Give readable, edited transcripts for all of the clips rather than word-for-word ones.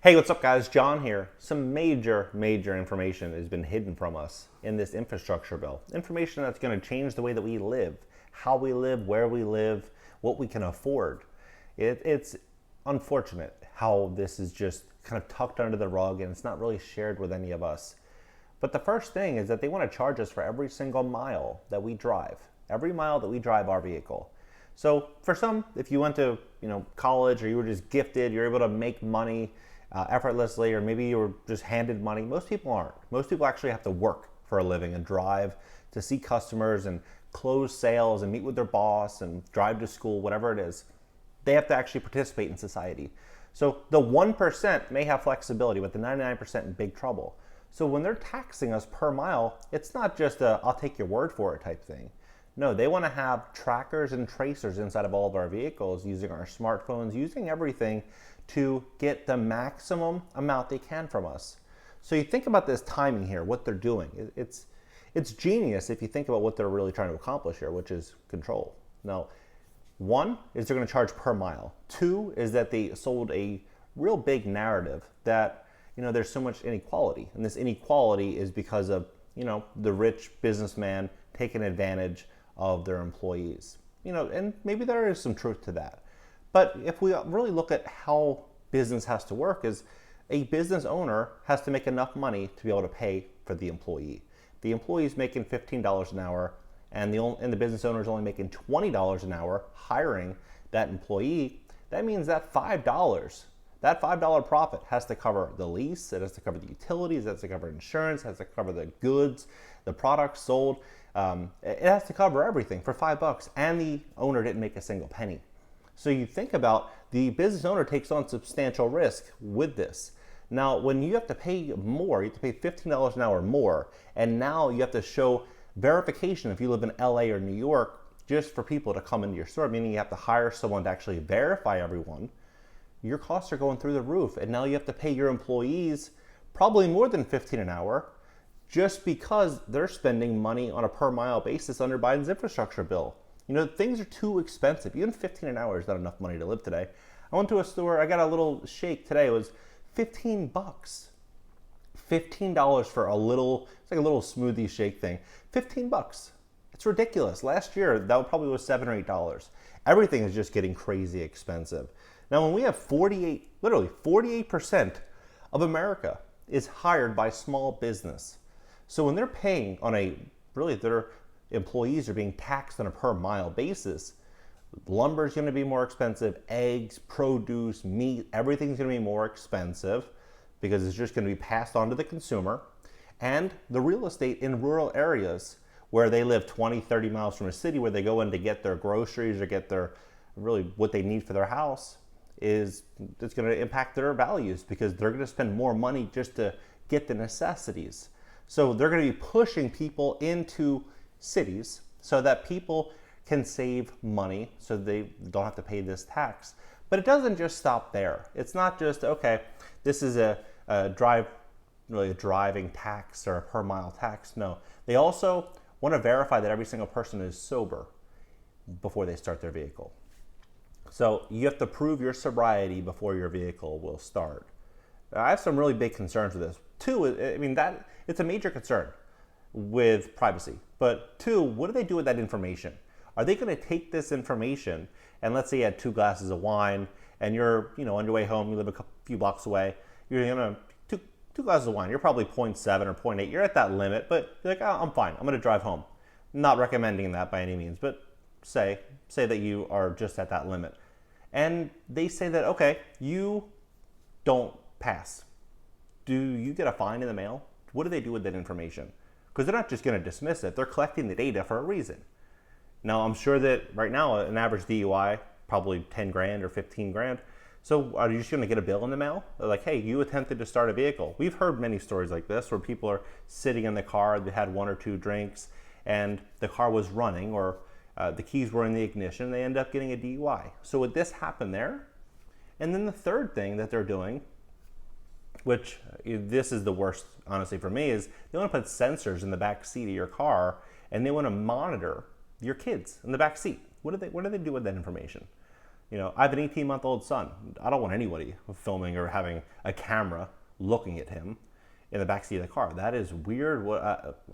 Hey, what's up guys? John here. Some major information has been hidden from us in this infrastructure bill. Information that's going to change the way that we live, how we live, where we live, what we can afford. It's unfortunate how this is just kind of tucked under the rug and it's not really shared with any of us. But the first thing is that they want to charge us for every single mile that we drive, every mile that we drive our vehicle. So for some, if you went to college or you were just gifted, you're able to make money effortlessly, or maybe you were just handed money. Most people aren't. Most people actually have to work for a living and drive to see customers and close sales and meet with their boss and drive to school, whatever it is. They have to actually participate in society. So the 1% may have flexibility, but the 99% in big trouble. So when they're taxing us per mile, it's not just a I'll take your word for it type thing. No, they want to have trackers and tracers inside of all of our vehicles, using our smartphones, using everything to get the maximum amount they can from us. So you think about this timing here, what they're doing. It's genius if you think about what they're really trying to accomplish here, which is control. Now, one is they're going to charge per mile. Two is that they sold a real big narrative that there's so much inequality, and this inequality is because of the rich businessman taking advantage of their employees. And maybe there is some truth to that. But if we really look at how business has to work, is a business owner has to make enough money to be able to pay for the employee. The employee is making $15 an hour, and the business owner is only making $20 an hour hiring that employee. That means that $5 profit has to cover the lease, it has to cover the utilities, it has to cover insurance, it has to cover the goods, the products sold. It has to cover everything for $5, and the owner didn't make a single penny. So you think about the business owner takes on substantial risk with this. Now, when you have to pay more, you have to pay $15 an hour more, and now you have to show verification if you live in LA or New York, just for people to come into your store, meaning you have to hire someone to actually verify everyone. Your costs are going through the roof, and now you have to pay your employees probably more than $15 an hour just because they're spending money on a per mile basis under Biden's infrastructure bill. Things are too expensive. Even $15 an hour is not enough money to live today. I went to a store, I got a little shake today. It was $15. $15 for it's like a little smoothie shake thing. $15. It's ridiculous. Last year, that probably was $7 or $8. Everything is just getting crazy expensive. Now, when we have 48% of America is hired by small business. So when they're paying on their employees are being taxed on a per mile basis, lumber is going to be more expensive, eggs, produce, meat, everything's going to be more expensive because it's just going to be passed on to the consumer. And the real estate in rural areas where they live 20, 30 miles from a city, where they go in to get their groceries or get what they need for their house, it's going to impact their values because they're going to spend more money just to get the necessities. So they're going to be pushing people into cities so that people can save money so they don't have to pay this tax. But it doesn't just stop there. It's not just, okay, this is a driving tax or a per mile tax. No, they also want to verify that every single person is sober before they start their vehicle. So you have to prove your sobriety before your vehicle will start. I have some really big concerns with this. Two, it's a major concern with privacy. But two, what do they do with that information? Are they going to take this information, and let's say you had 2 glasses of wine and you're on your way home, you live a few blocks away, you're going to two glasses of wine, you're probably 0.7 or 0.8, you're at that limit, but you're like, oh, I'm fine, I'm going to drive home. Not recommending that by any means, but say that you are just at that limit. And they say that, okay, you don't pass. Do you get a fine in the mail? What do they do with that information? Because they're not just going to dismiss it. They're collecting the data for a reason. Now, I'm sure that right now, an average DUI, probably 10 grand or 15 grand. So are you just going to get a bill in the mail? They're like, hey, you attempted to start a vehicle. We've heard many stories like this where people are sitting in the car, they had 1 or 2 drinks, and the car was running, or the keys were in the ignition, they end up getting a DUI. So would this happen there? And then the third thing that they're doing, which this is the worst, honestly, for me, is they want to put sensors in the back seat of your car, and they want to monitor your kids in the back seat. What do they do with that information? I have an 18-month-old son. I don't want anybody filming or having a camera looking at him in the backseat of the car. That is weird.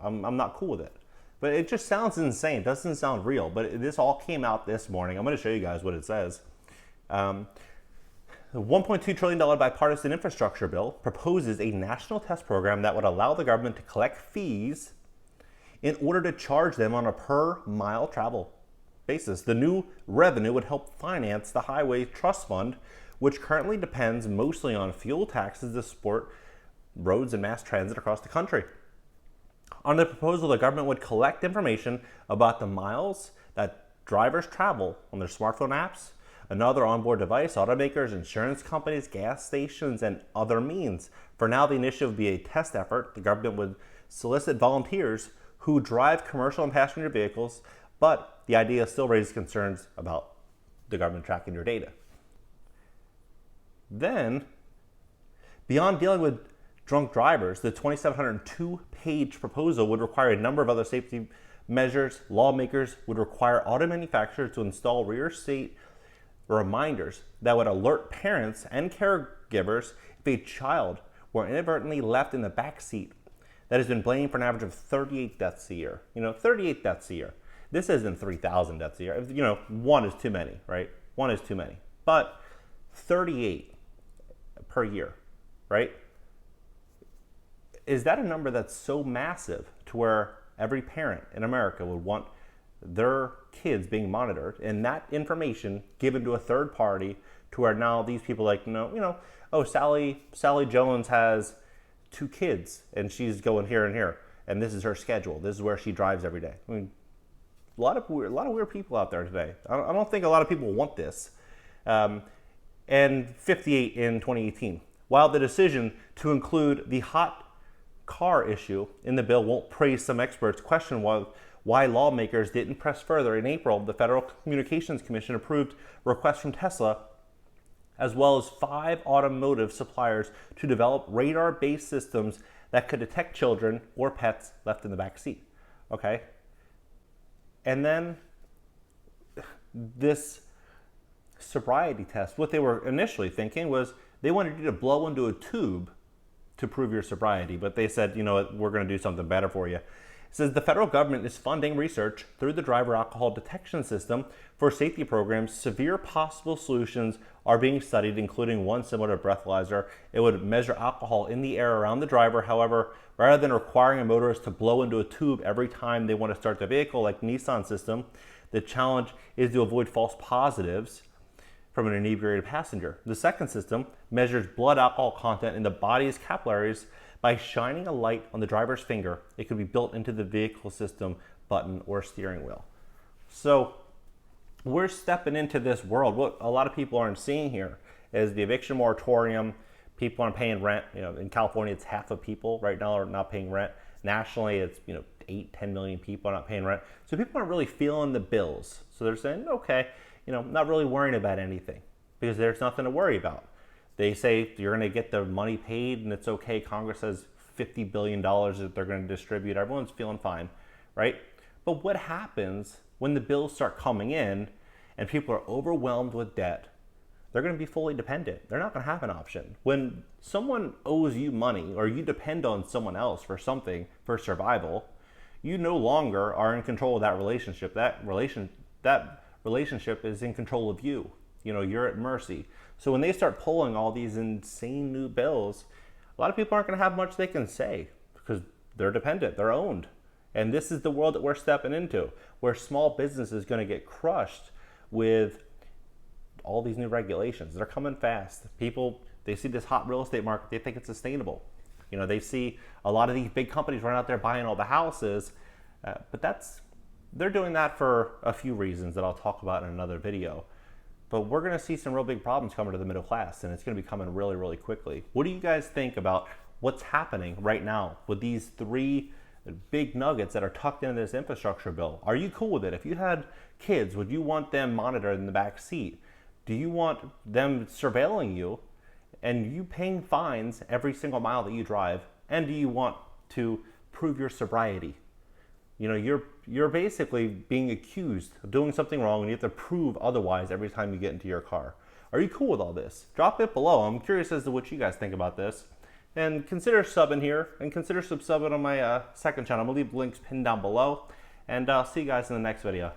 I'm not cool with it. But it just sounds insane. It doesn't sound real. But this all came out this morning. I'm going to show you guys what it says. The $1.2 trillion bipartisan infrastructure bill proposes a national test program that would allow the government to collect fees in order to charge them on a per mile travel basis. The new revenue would help finance the Highway Trust Fund, which currently depends mostly on fuel taxes to support roads and mass transit across the country. On the proposal, the government would collect information about the miles that drivers travel on their smartphone apps, another onboard device, automakers, insurance companies, gas stations, and other means. For now, the initiative would be a test effort. The government would solicit volunteers who drive commercial and passenger vehicles, but the idea still raises concerns about the government tracking your data. Then, beyond dealing with drunk drivers, the 2,702-page proposal would require a number of other safety measures. Lawmakers would require auto manufacturers to install rear seat reminders that would alert parents and caregivers if a child were inadvertently left in the back seat. That has been blamed for an average of 38 deaths a year. 38 deaths a year. This isn't 3,000 deaths a year. One is too many, right? One is too many. But 38 per year, right? Is that a number that's so massive to where every parent in America would want their kids being monitored and that information given to a third party to where now these people Sally Jones has 2 kids and she's going here and here and this is her schedule. This is where she drives every day. I mean, a lot of weird people out there today. I don't think a lot of people want this. And 58 in 2018. While the decision to include the hot car issue in the bill won't praise some experts, question why lawmakers didn't press further. In April, the Federal Communications Commission approved requests from Tesla as well as 5 automotive suppliers to develop radar-based systems that could detect children or pets left in the back seat. Okay? And then this sobriety test, what they were initially thinking was they wanted you to blow into a tube to prove your sobriety, but they said, we're going to do something better for you. It says the federal government is funding research through the driver alcohol detection system for safety programs. Severe possible solutions are being studied, including one similar to breathalyzer. It would measure alcohol in the air around the driver. However, rather than requiring a motorist to blow into a tube every time they want to start the vehicle like Nissan system, the challenge is to avoid false positives from an inebriated passenger. The second system measures blood alcohol content in the body's capillaries by shining a light on the driver's finger. It could be built into the vehicle system button or steering wheel. So we're stepping into this world. What a lot of people aren't seeing here is the eviction moratorium. People aren't paying rent. In California, it's half of people right now are not paying rent. Nationally, it's 8-10 million people are not paying rent. So people aren't really feeling the bills. So they're saying, okay, not really worrying about anything because there's nothing to worry about. They say you're going to get the money paid and it's okay. Congress has $50 billion that they're going to distribute. Everyone's feeling fine, right? But what happens when the bills start coming in and people are overwhelmed with debt? They're going to be fully dependent. They're not going to have an option. When someone owes you money or you depend on someone else for something, for survival, you no longer are in control of that relationship. That relationship is in control of you. You're at mercy. So when they start pulling all these insane new bills, a lot of people aren't going to have much they can say because they're dependent, they're owned. And this is the world that we're stepping into, where small business is going to get crushed with all these new regulations. They're coming fast. People, they see this hot real estate market, they think it's sustainable. They see a lot of these big companies run out there buying all the houses, but they're doing that for a few reasons that I'll talk about in another video. But we're going to see some real big problems coming to the middle class, and it's going to be coming really, really quickly. What do you guys think about what's happening right now with these 3 big nuggets that are tucked into this infrastructure bill? Are you cool with it? If you had kids, would you want them monitored in the back seat? Do you want them surveilling you and you paying fines every single mile that you drive? And do you want to prove your sobriety? You know, you're basically being accused of doing something wrong, and you have to prove otherwise every time you get into your car. Are you cool with all this? Drop it below. I'm curious as to what you guys think about this. And consider subbing here, and consider subbing on my second channel. I'm going to leave links pinned down below. And I'll see you guys in the next video.